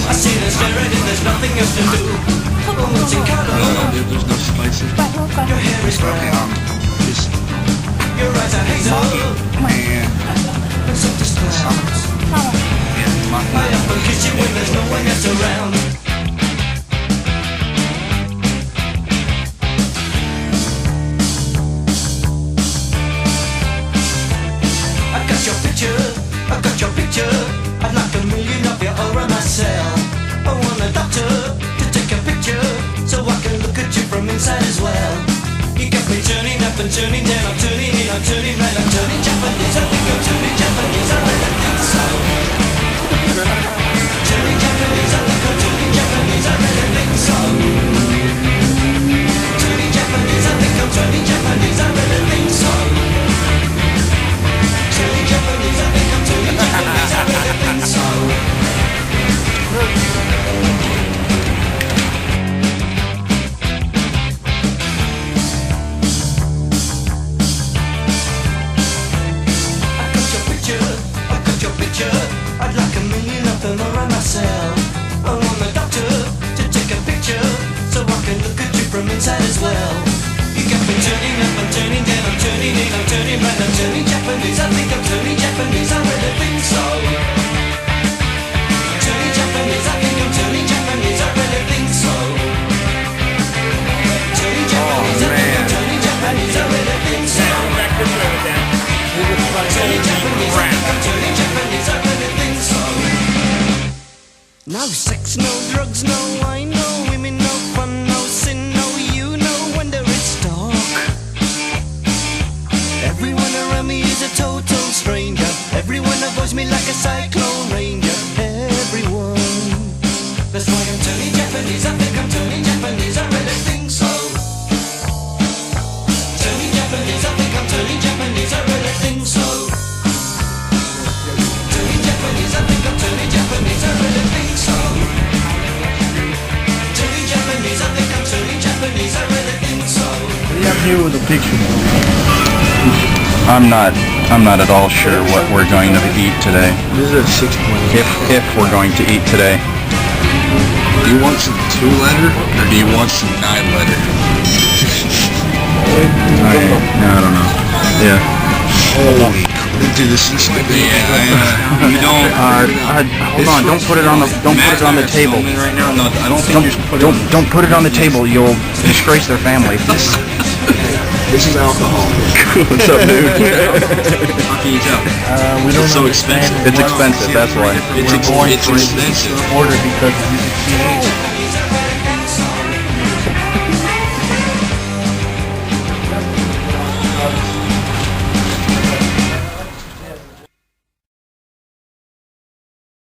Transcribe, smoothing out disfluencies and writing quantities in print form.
I see the staring and there's nothing else to do. Oh, it's incredible. There's no spices. Your hair is brown. Just Your eyes are hazel. and And so does clouds. I often kiss you when there's no one else around. I got your picture, I got your picture. I'd like a million of you around myself. I want a doctor to take a picture so I can look at you from inside as well. You got me turning up and turning down, I'm turning in, I'm turning right, I'm turning Japanese. I think I'm turning Japanese, I really think so. Turning Japanese, I think I'm turning Japanese, I really think so. Turning Japanese, I think I'm turning Japanese, I really think so. Turning Japanese, I think I'm turning Japanese, I really think so. I got your picture, I'd like a million of them around myself. I want the doctor to take a picture so I can look at you from inside as well. You got me turning up, I'm turning down, I'm turning in, I'm turning right, I'm turning Japanese. I think I'm turning Japanese, I really think so. Turning Japanese, I think I'm turning Japanese, I really think so. Turning Japanese, I think I'm turning Japanese, I really think so. Turning Japanese, I think I'm turning Japanese, I really think so. No sex, no drugs, no wine, no women, no fun, no sin, no you, no wonder it's dark. Everyone around me is a total stranger. Everyone avoids me like a cyclone ranger. Everyone. That's why I'm turning Japanese, I think I'm turning Japanese, I really think so. Turning Japanese, I think I'm turning Japanese, I really think so. Turning Japanese, I think I'm turning Japanese, I really think so. Turning Japanese, I think I'm turning Japanese, I really think so. What do you have here with a picture? I'm not at all sure what we're going to eat today. this is a 6.8. If we're going to eat today. Do you want some 2-letter or do you want some 9-letter? I don't know. Yeah. Holy dude, this is like we don't. Hold on. Don't put it on the table. Right now, no, I don't think you should put it on. Don't put it on the table. You'll disgrace their family. This is alcohol. What's up, dude? How can you tell? We don't It's so understand expensive. It's expensive. That's why. It's expensive. order because of the